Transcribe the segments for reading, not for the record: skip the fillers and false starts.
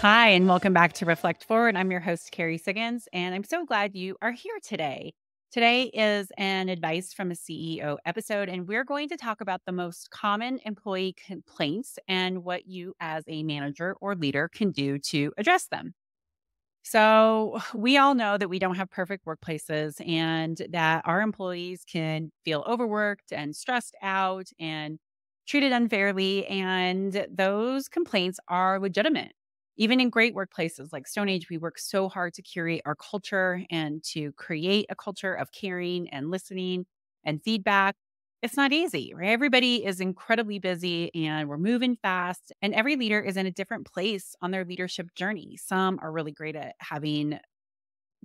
Hi, and welcome back to Reflect Forward. I'm your host, Carrie Siggins, and I'm so glad you are here today. Today is an advice from a CEO episode, and we're going to talk about the most common employee complaints and what you, as a manager or leader, can do to address them. So, we all know that we don't have perfect workplaces and that our employees can feel overworked and stressed out and treated unfairly. And those complaints are legitimate. Even in great workplaces like Stone Age, we work so hard to curate our culture and to create a culture of caring and listening and feedback. It's not easy, right? Everybody is incredibly busy and we're moving fast, and every leader is in a different place on their leadership journey. Some are really great at having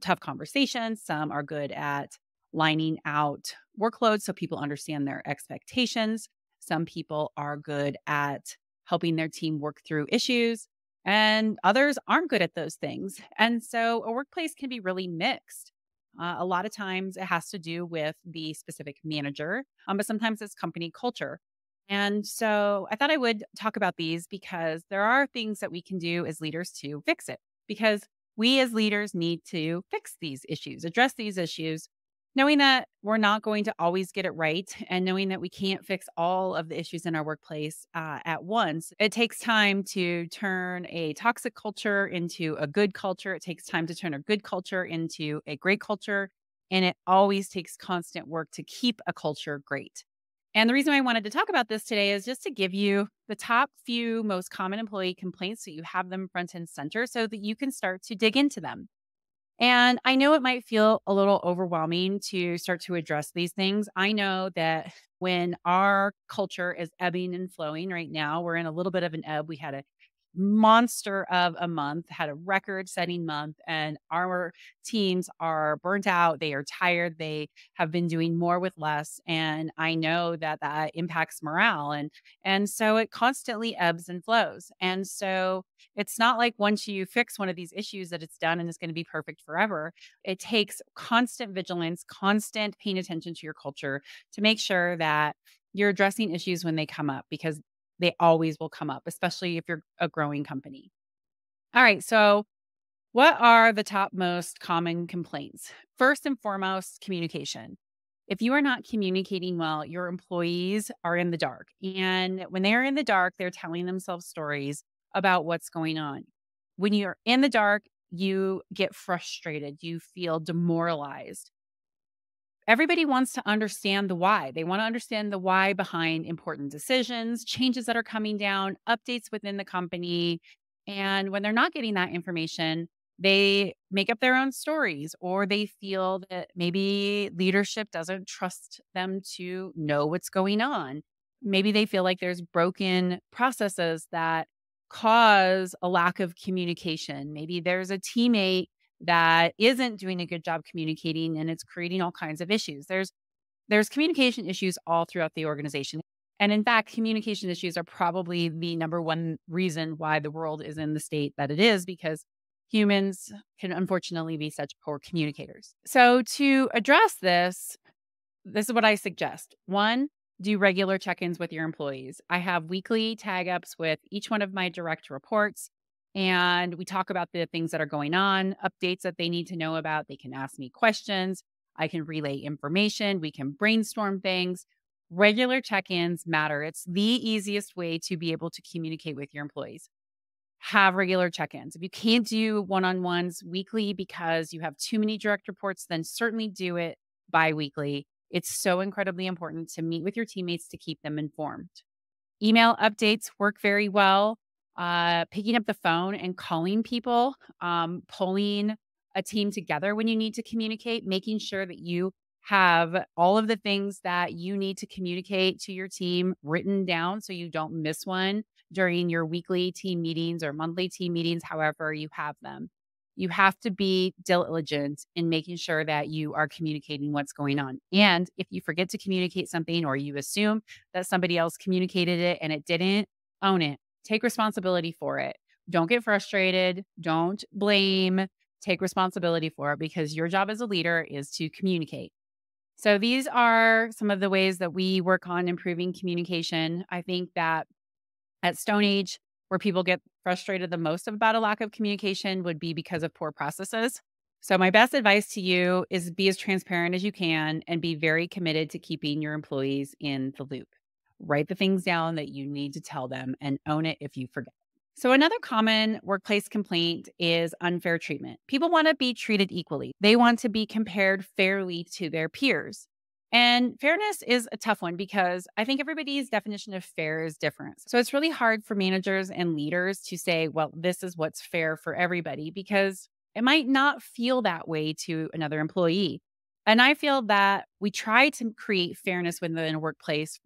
tough conversations, some are good at lining out workloads so people understand their expectations. Some people are good at helping their team work through issues, and others aren't good at those things. And so a workplace can be really mixed. A lot of times it has to do with the specific manager, but sometimes it's company culture. And so I thought I would talk about these because there are things that we can do as leaders to fix it. Because we as leaders need to fix these issues, address these issues, knowing that we're not going to always get it right and knowing that we can't fix all of the issues in our workplace at once. It takes time to turn a toxic culture into a good culture. It takes time to turn a good culture into a great culture. And it always takes constant work to keep a culture great. And the reason I wanted to talk about this today is just to give you the top few most common employee complaints so you have them front and center so that you can start to dig into them. And I know it might feel a little overwhelming to start to address these things. I know that when our culture is ebbing and flowing right now, we're in a little bit of an ebb. We had a monster of a month, had a record setting month, and our teams are burnt out. They are tired. They have been doing more with less. And I know that that impacts morale. And so it constantly ebbs and flows. And so it's not like once you fix one of these issues that it's done and it's going to be perfect forever. It takes constant vigilance, constant paying attention to your culture to make sure that you're addressing issues when they come up because they always will come up, especially if you're a growing company. All right. So, what are the top most common complaints? First and foremost, communication. If you are not communicating well, your employees are in the dark. And when they're in the dark, they're telling themselves stories about what's going on. When you're in the dark, you get frustrated, you feel demoralized. Everybody wants to understand the why. They want to understand the why behind important decisions, changes that are coming down, updates within the company. And when they're not getting that information, they make up their own stories or they feel that maybe leadership doesn't trust them to know what's going on. Maybe they feel like there's broken processes that cause a lack of communication. Maybe there's a teammate that isn't doing a good job communicating and it's creating all kinds of issues. There's communication issues all throughout the organization. And in fact, communication issues are probably the number one reason why the world is in the state that it is because humans can unfortunately be such poor communicators. So to address this, this is what I suggest. One, do regular check-ins with your employees. I have weekly tag ups with each one of my direct reports, and we talk about the things that are going on, updates that they need to know about. They can ask me questions. I can relay information. We can brainstorm things. Regular check-ins matter. It's the easiest way to be able to communicate with your employees. Have regular check-ins. If you can't do one-on-ones weekly because you have too many direct reports, then certainly do it bi-weekly. It's so incredibly important to meet with your teammates to keep them informed. Email updates work very well. Picking up the phone and calling people, pulling a team together when you need to communicate, making sure that you have all of the things that you need to communicate to your team written down so you don't miss one during your weekly team meetings or monthly team meetings, however you have them. You have to be diligent in making sure that you are communicating what's going on. And if you forget to communicate something or you assume that somebody else communicated it and it didn't, own it. Take responsibility for it. Don't get frustrated. Don't blame. Take responsibility for it because your job as a leader is to communicate. So these are some of the ways that we work on improving communication. I think that at Stone Age, Where people get frustrated the most about a lack of communication would be because of poor processes. So, my best advice to you is be as transparent as you can and be very committed to keeping your employees in the loop. Write the things down that you need to tell them and own it if you forget. So, another common workplace complaint is unfair treatment. People want to be treated equally, they want to be compared fairly to their peers. And fairness is a tough one because I think everybody's definition of fair is different. So, it's really hard for managers and leaders to say, well, this is what's fair for everybody because it might not feel that way to another employee. And I feel that we try to create fairness within a workplace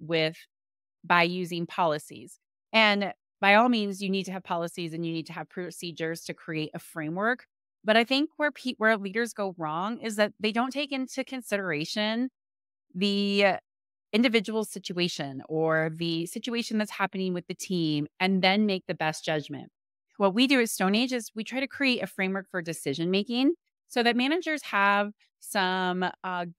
by using policies. And by all means, you need to have policies and you need to have procedures to create a framework. But I think where leaders go wrong is that they don't take into consideration the individual situation or the situation that's happening with the team and then make the best judgment. What we do at Stone Age is we try to create a framework for decision making so that managers have some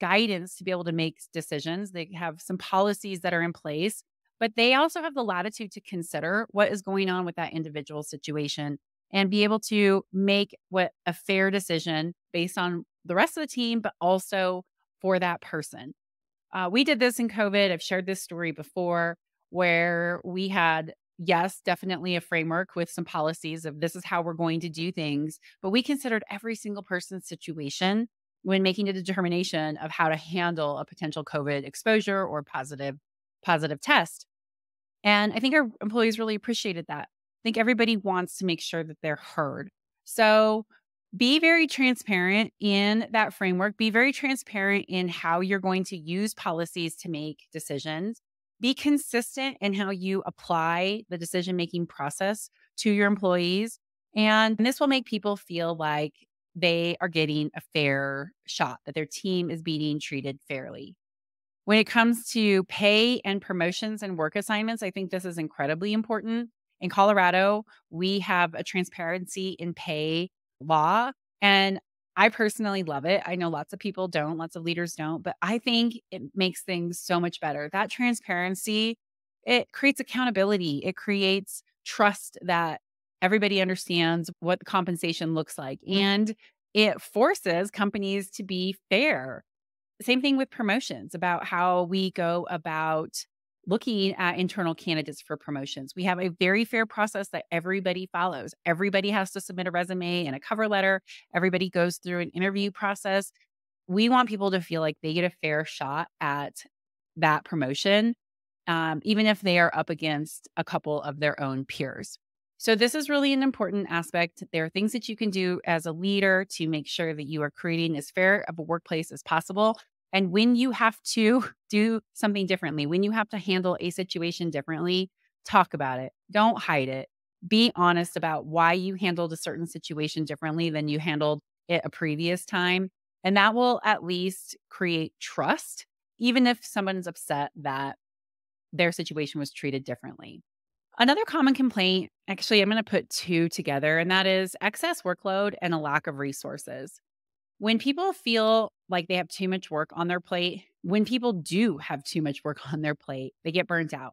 guidance to be able to make decisions. They have some policies that are in place, but they also have the latitude to consider what is going on with that individual situation and be able to make what a fair decision based on the rest of the team, but also for that person. We did this in COVID. I've shared this story before where we had, yes, definitely a framework with some policies of this is how we're going to do things, but we considered every single person's situation when making a determination of how to handle a potential COVID exposure or positive test. And I think our employees really appreciated that. I think everybody wants to make sure that they're heard. So be very transparent in that framework. Be very transparent in how you're going to use policies to make decisions. Be consistent in how you apply the decision making process to your employees. And this will make people feel like they are getting a fair shot, that their team is being treated fairly. When it comes to pay and promotions and work assignments, I think this is incredibly important. In Colorado, we have a transparency in pay law, and I personally love it. I know lots of people don't, lots of leaders don't, but I think it makes things so much better. That transparency, it creates accountability. It creates trust that everybody understands what the compensation looks like, and it forces companies to be fair. Same thing with promotions, about how we go about looking at internal candidates for promotions. We have a very fair process that everybody follows. Everybody has to submit a resume and a cover letter. Everybody goes through an interview process. We want people to feel like they get a fair shot at that promotion, even if they are up against a couple of their own peers. So, this is really an important aspect. There are things that you can do as a leader to make sure that you are creating as fair of a workplace as possible. And when you have to do something differently, when you have to handle a situation differently, talk about it. Don't hide it. Be honest about why you handled a certain situation differently than you handled it a previous time. And that will at least create trust, even if someone's upset that their situation was treated differently. Another common complaint, actually, I'm going to put two together, and that is excess workload and a lack of resources. When people feel like they have too much work on their plate, when people do have too much work on their plate, they get burnt out.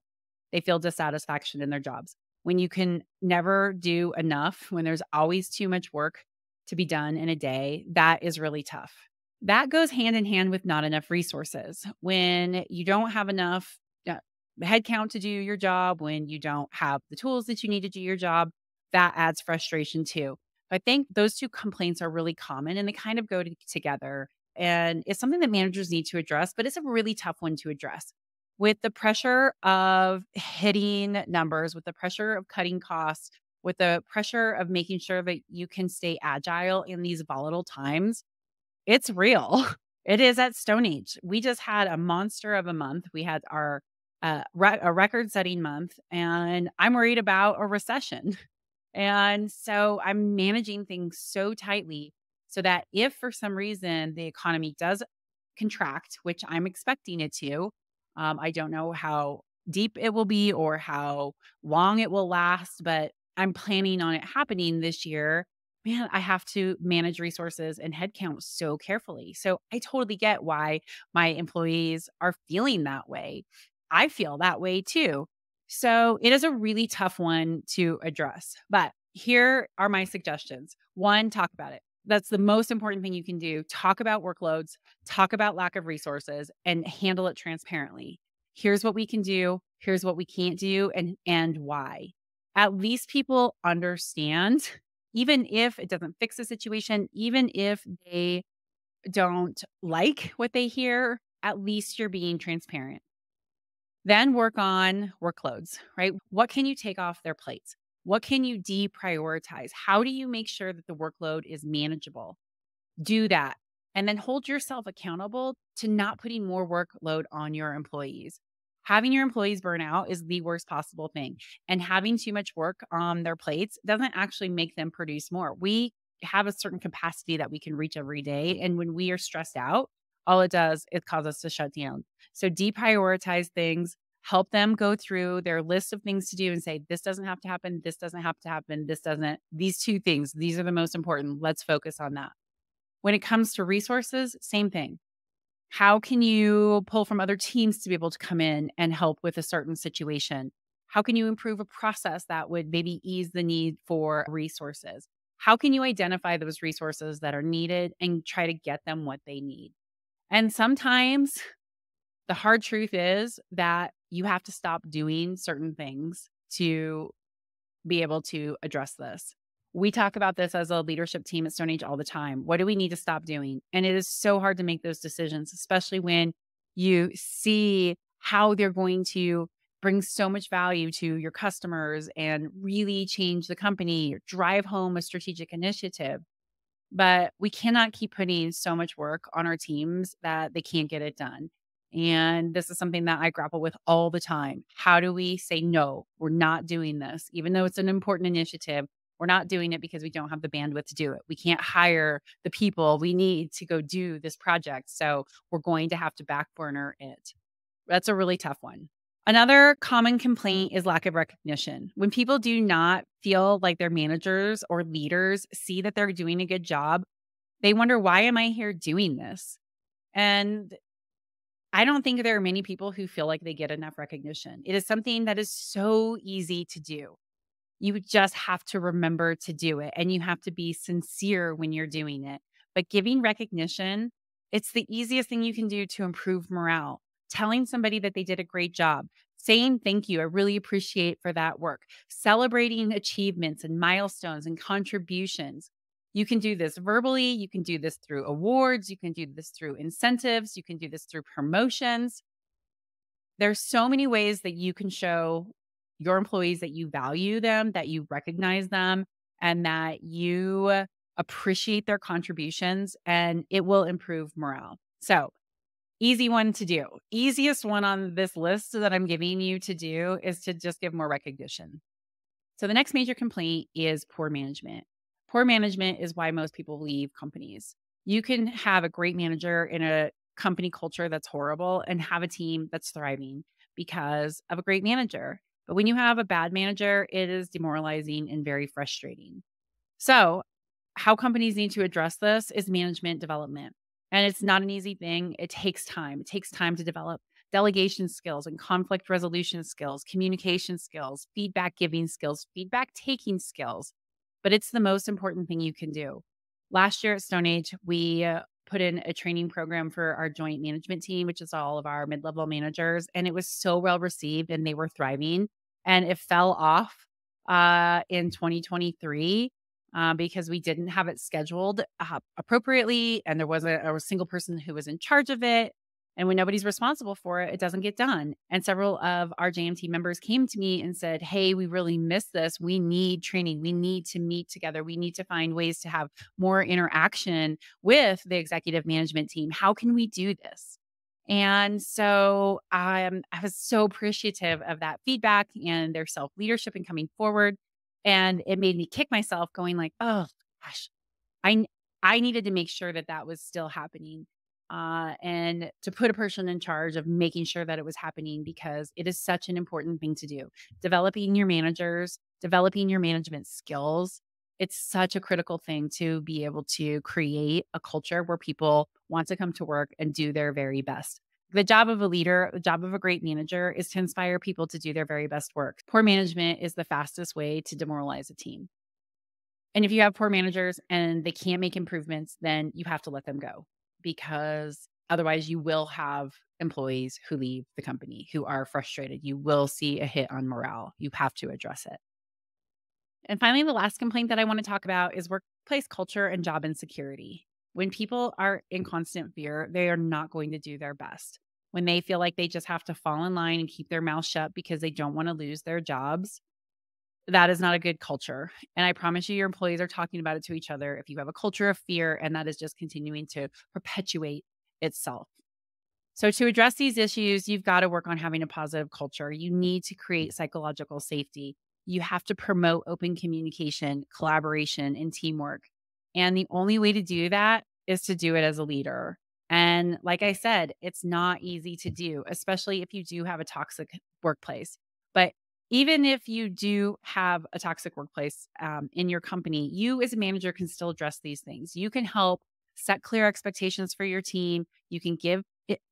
They feel dissatisfaction in their jobs. When you can never do enough, when there's always too much work to be done in a day, that is really tough. That goes hand in hand with not enough resources. When you don't have enough headcount to do your job, when you don't have the tools that you need to do your job, that adds frustration too. I think those two complaints are really common and they kind of go together. And it's something that managers need to address, but it's a really tough one to address. With the pressure of hitting numbers, with the pressure of cutting costs, with the pressure of making sure that you can stay agile in these volatile times, it's real. It is at Stone Age. We just had a monster of a month. We had our a record-setting month, and I'm worried about a recession. And so I'm managing things so tightly so that if for some reason the economy does contract, which I'm expecting it to, I don't know how deep it will be or how long it will last, but I'm planning on it happening this year. Man, I have to manage resources and headcount so carefully. So I totally get why my employees are feeling that way. I feel that way too. So it is a really tough one to address, but here are my suggestions. One, talk about it. That's the most important thing you can do. Talk about workloads, talk about lack of resources, and handle it transparently. Here's what we can do, here's what we can't do, and why. At least people understand, even if it doesn't fix the situation, even if they don't like what they hear, at least you're being transparent. Then work on workloads, right? What can you take off their plates? What can you deprioritize? How do you make sure that the workload is manageable? Do that. And then hold yourself accountable to not putting more workload on your employees. Having your employees burn out is the worst possible thing. And having too much work on their plates doesn't actually make them produce more. We have a certain capacity that we can reach every day. And when we are stressed out, all it does is cause us to shut down. So deprioritize things, help them go through their list of things to do and say, this doesn't have to happen. This doesn't have to happen. This doesn't, these two things, these are the most important. Let's focus on that. When it comes to resources, same thing. How can you pull from other teams to be able to come in and help with a certain situation? How can you improve a process that would maybe ease the need for resources? How can you identify those resources that are needed and try to get them what they need? And sometimes the hard truth is that you have to stop doing certain things to be able to address this. We talk about this as a leadership team at Stone Age all the time. What do we need to stop doing? And it is so hard to make those decisions, especially when you see how they're going to bring so much value to your customers and really change the company, or drive home a strategic initiative. But we cannot keep putting so much work on our teams that they can't get it done. And this is something that I grapple with all the time. How do we say, no, we're not doing this, even though it's an important initiative? We're not doing it because we don't have the bandwidth to do it. We can't hire the people we need to go do this project. So we're going to have to back burner it. That's a really tough one. Another common complaint is lack of recognition. When people do not feel like their managers or leaders see that they're doing a good job, they wonder, why am I here doing this? And I don't think there are many people who feel like they get enough recognition. It is something that is so easy to do. You just have to remember to do it, and you have to be sincere when you're doing it. But giving recognition, it's the easiest thing you can do to improve morale. Telling somebody that they did a great job, saying thank you, I really appreciate for that work, celebrating achievements and milestones and contributions. You can do this verbally, you can do this through awards, you can do this through incentives, you can do this through promotions. There's so many ways that you can show your employees that you value them, that you recognize them, and that you appreciate their contributions, and it will improve morale. So, easy one to do. Easiest one on this list that I'm giving you to do is to just give more recognition. So, the next major complaint is poor management. Poor management is why most people leave companies. You can have a great manager in a company culture that's horrible and have a team that's thriving because of a great manager. But when you have a bad manager, it is demoralizing and very frustrating. So, how companies need to address this is management development. And it's not an easy thing. It takes time. It takes time to develop delegation skills and conflict resolution skills, communication skills, feedback giving skills, feedback taking skills. But it's the most important thing you can do. Last year at Stone Age, we put in a training program for our joint management team, which is all of our mid level managers. And it was so well received and they were thriving. And it fell off in 2023 because we didn't have it scheduled appropriately, and there wasn't a single person who was in charge of it. And when nobody's responsible for it, it doesn't get done. And several of our JMT members came to me and said, "Hey, we really missed this. We need training. We need to meet together. We need to find ways to have more interaction with the executive management team. How can we do this?" And so I was so appreciative of that feedback and their self leadership and coming forward. And it made me kick myself going like, "Oh gosh, I n- I needed to make sure that that was still happening." And to put a person in charge of making sure that it was happening because it is such an important thing to do. Developing your managers, developing your management skills. It's such a critical thing to be able to create a culture where people want to come to work and do their very best. The job of a leader, the job of a great manager is to inspire people to do their very best work. Poor management is the fastest way to demoralize a team. And if you have poor managers and they can't make improvements, then you have to let them go because otherwise you will have employees who leave the company who are frustrated. You will see a hit on morale. You have to address it. And finally, the last complaint that I want to talk about is workplace culture and job insecurity. When people are in constant fear, they are not going to do their best. When they feel like they just have to fall in line and keep their mouth shut because they don't want to lose their jobs, that is not a good culture. And I promise you, your employees are talking about it to each other. If you have a culture of fear and that is just continuing to perpetuate itself. So, to address these issues, you've got to work on having a positive culture. You need to create psychological safety. You have to promote open communication, collaboration, and teamwork. And the only way to do that is to do it as a leader. And like I said, it's not easy to do, especially if you do have a toxic workplace. But even if you do have a toxic workplace in your company, you as a manager can still address these things. You can help set clear expectations for your team. You can give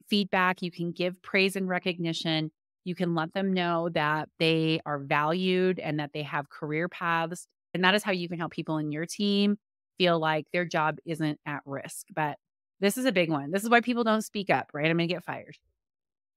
feedback, you can give praise and recognition. You can let them know that they are valued and that they have career paths. And that is how you can help people in your team feel like their job isn't at risk. But this is a big one. This is why people don't speak up, right? I'm going to get fired.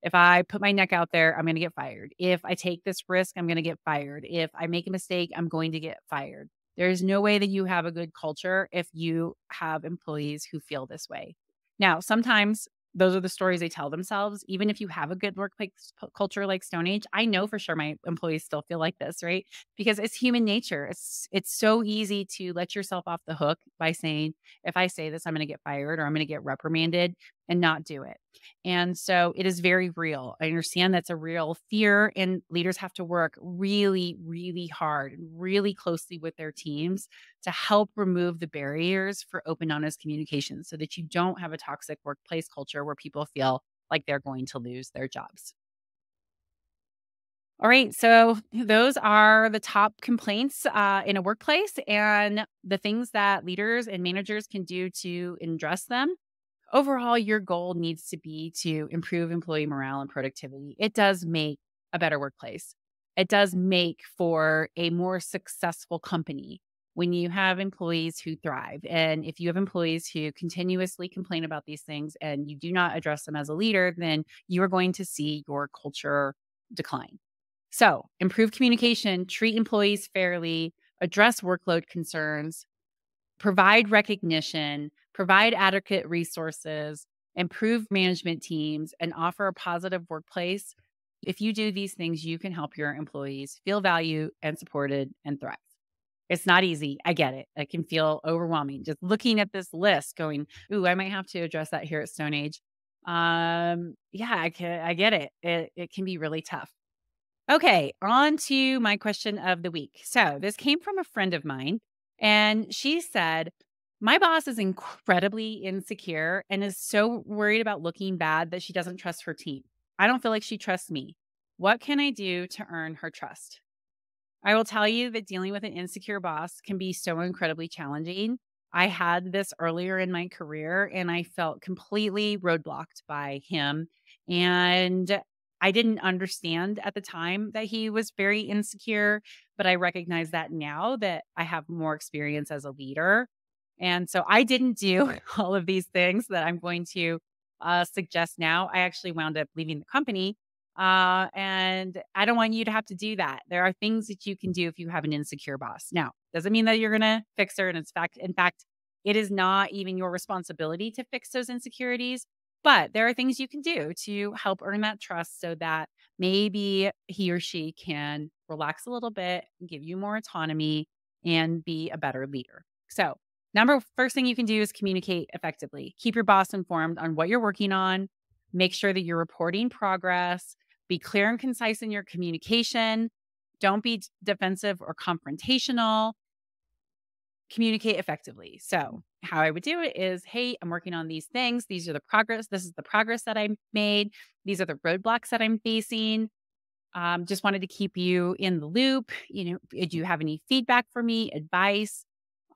If I put my neck out there, I'm going to get fired. If I take this risk, I'm going to get fired. If I make a mistake, I'm going to get fired. There's no way that you have a good culture if you have employees who feel this way. Now, sometimes those are the stories they tell themselves. Even if you have a good workplace culture like Stone Age, I know for sure my employees still feel like this, right? Because it's human nature. It's so easy to let yourself off the hook by saying, if I say this, I'm going to get fired or I'm going to get reprimanded and not do it. And so it is very real. I understand that's a real fear, and leaders have to work really, really hard and really closely with their teams to help remove the barriers for open, honest communication so that you don't have a toxic workplace culture where people feel like they're going to lose their jobs. All right. So those are the top complaints in a workplace and the things that leaders and managers can do to address them. Overall, your goal needs to be to improve employee morale and productivity. It does make a better workplace. It does make for a more successful company when you have employees who thrive. And if you have employees who continuously complain about these things and you do not address them as a leader, then you are going to see your culture decline. So, improve communication, treat employees fairly, address workload concerns, provide recognition, provide adequate resources, improve management teams, and offer a positive workplace. If you do these things, you can help your employees feel valued and supported and thrive. It's not easy. I get it. It can feel overwhelming. Just looking at this list, going, "Ooh, I might have to address that here at Stone Age." Yeah, I get it. It can be really tough. Okay, on to my question of the week. So, this came from a friend of mine, and she said, my boss is incredibly insecure and is so worried about looking bad that she doesn't trust her team. I don't feel like she trusts me. What can I do to earn her trust? I will tell you that dealing with an insecure boss can be so incredibly challenging. I had this earlier in my career and I felt completely roadblocked by him. And I didn't understand at the time that he was very insecure, but I recognize that now that I have more experience as a leader. And so I didn't do all of these things that I'm going to suggest now. I actually wound up leaving the company and I don't want you to have to do that. There are things that you can do if you have an insecure boss. Now, doesn't mean that you're going to fix her. And in fact, it is not even your responsibility to fix those insecurities. But there are things you can do to help earn that trust so that maybe he or she can relax a little bit, give you more autonomy, and be a better leader. So, first thing you can do is communicate effectively. Keep your boss informed on what you're working on. Make sure that you're reporting progress. Be clear and concise in your communication. Don't be defensive or confrontational. Communicate effectively. So, how I would do it is, hey, I'm working on these things. These are the progress. This is the progress that I made. These are the roadblocks that I'm facing. Just wanted to keep you in the loop. Do you have any feedback for me, advice?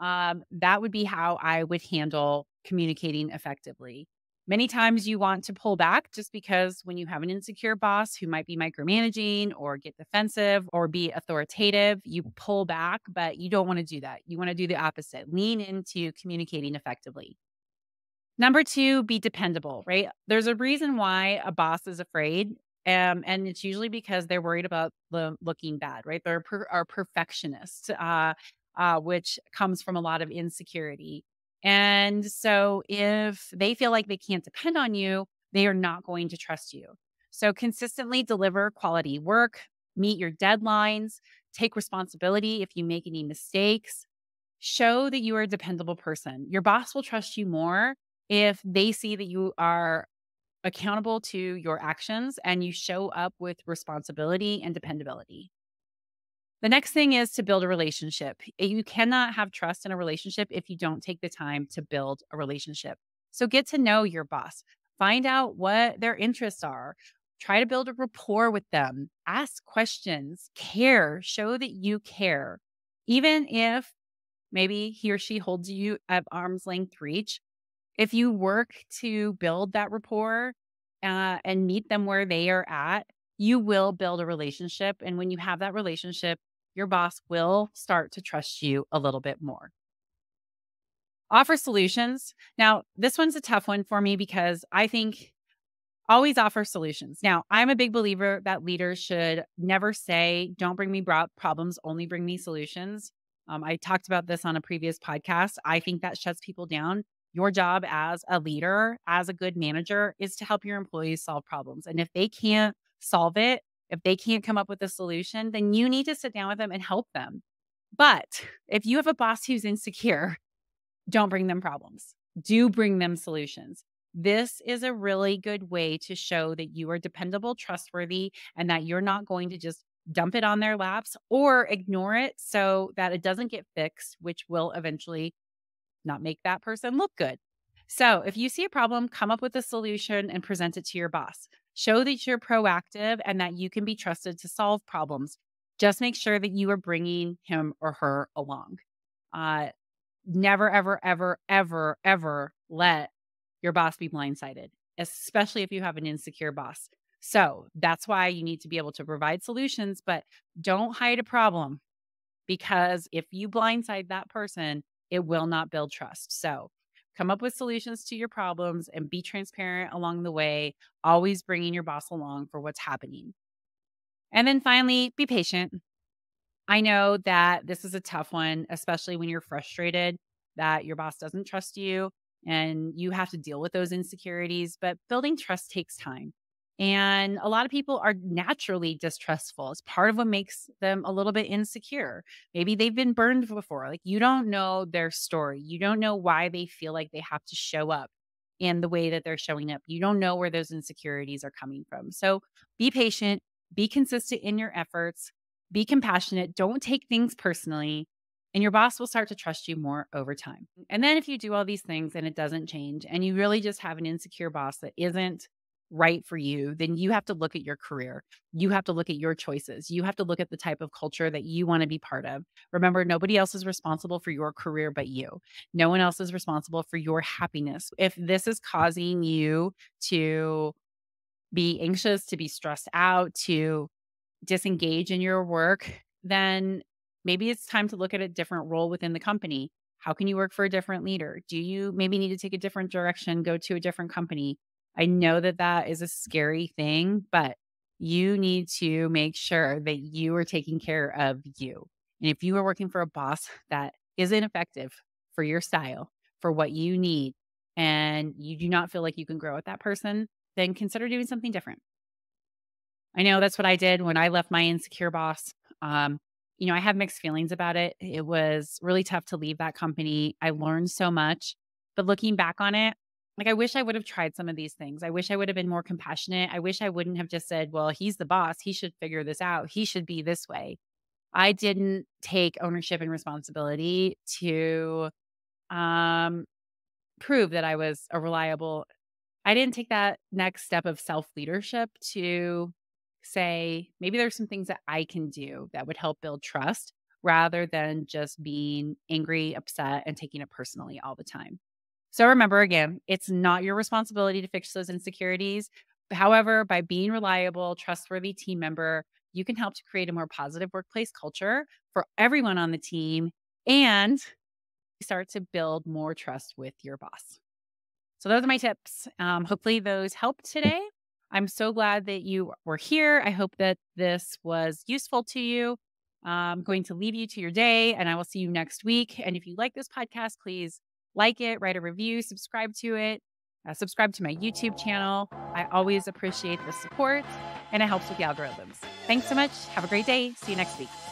That would be how I would handle communicating effectively. Many times you want to pull back just because when you have an insecure boss who might be micromanaging or get defensive or be authoritative, you pull back, but you don't want to do that. You want to do the opposite. Lean into communicating effectively. Number 2, be dependable, right? There's a reason why a boss is afraid, and it's usually because they're worried about the looking bad, right? They're are perfectionists, which comes from a lot of insecurity. And so if they feel like they can't depend on you, they are not going to trust you. So consistently deliver quality work, meet your deadlines, take responsibility if you make any mistakes. Show that you are a dependable person. Your boss will trust you more if they see that you are accountable to your actions and you show up with responsibility and dependability. The next thing is to build a relationship. You cannot have trust in a relationship if you don't take the time to build a relationship. So get to know your boss, find out what their interests are, try to build a rapport with them, ask questions, care, show that you care. Even if maybe he or she holds you at arm's length reach. If you work to build that rapport, and meet them where they are at, you will build a relationship. And when you have that relationship, your boss will start to trust you a little bit more. Offer solutions. Now, this one's a tough one for me because I think always offer solutions. Now, I'm a big believer that leaders should never say, don't bring me problems, only bring me solutions. I talked about this on a previous podcast. I think that shuts people down. Your job as a leader, as a good manager, is to help your employees solve problems. And if they can't solve it, if they can't come up with a solution, then you need to sit down with them and help them. But if you have a boss who's insecure, don't bring them problems. Do bring them solutions. This is a really good way to show that you are dependable, trustworthy, and that you're not going to just dump it on their laps or ignore it so that it doesn't get fixed, which will eventually not make that person look good. So, if you see a problem, come up with a solution and present it to your boss. Show that you're proactive and that you can be trusted to solve problems. Just make sure that you are bringing him or her along. Uh, Never, ever, ever, ever, ever let your boss be blindsided, especially if you have an insecure boss. So that's why you need to be able to provide solutions, but don't hide a problem because if you blindside that person, it will not build trust. So come up with solutions to your problems and be transparent along the way, always bringing your boss along for what's happening. And then finally, be patient. I know that this is a tough one, especially when you're frustrated that your boss doesn't trust you and you have to deal with those insecurities, but building trust takes time. And a lot of people are naturally distrustful. It's part of what makes them a little bit insecure. Maybe they've been burned before. Like you don't know their story. You don't know why they feel like they have to show up in the way that they're showing up. You don't know where those insecurities are coming from. So be patient, be consistent in your efforts, be compassionate, don't take things personally, and your boss will start to trust you more over time. And then if you do all these things and it doesn't change and you really just have an insecure boss that isn't right for you, then you have to look at your career. You have to look at your choices. You have to look at the type of culture that you want to be part of. Remember, nobody else is responsible for your career but you. No one else is responsible for your happiness. If this is causing you to be anxious, to be stressed out, to disengage in your work, then maybe it's time to look at a different role within the company. How can you work for a different leader? Do you maybe need to take a different direction, go to a different company? I know that that is a scary thing, but you need to make sure that you are taking care of you. And if you are working for a boss that isn't effective for your style, for what you need, and you do not feel like you can grow with that person, then consider doing something different. I know that's what I did when I left my insecure boss. Um, I have mixed feelings about it. It was really tough to leave that company. I learned so much, but looking back on it, like I wish I would have tried some of these things. I wish I would have been more compassionate. I wish I wouldn't have just said, well, he's the boss. He should figure this out. He should be this way. I didn't take ownership and responsibility to um, prove that I was a reliable. I didn't take that next step of self-leadership to say, maybe there's some things that I can do that would help build trust rather than just being angry, upset, and taking it personally all the time. So remember again, it's not your responsibility to fix those insecurities. However, by being reliable, trustworthy team member, you can help to create a more positive workplace culture for everyone on the team and start to build more trust with your boss. So those are my tips. Hopefully those helped today. I'm so glad that you were here. I hope that this was useful to you. I'm going to leave you to your day and I will see you next week. And if you like this podcast, please like it, write a review, subscribe to it, subscribe to my YouTube channel. I always appreciate the support and it helps with the algorithms. Thanks so much. Have a great day. See you next week.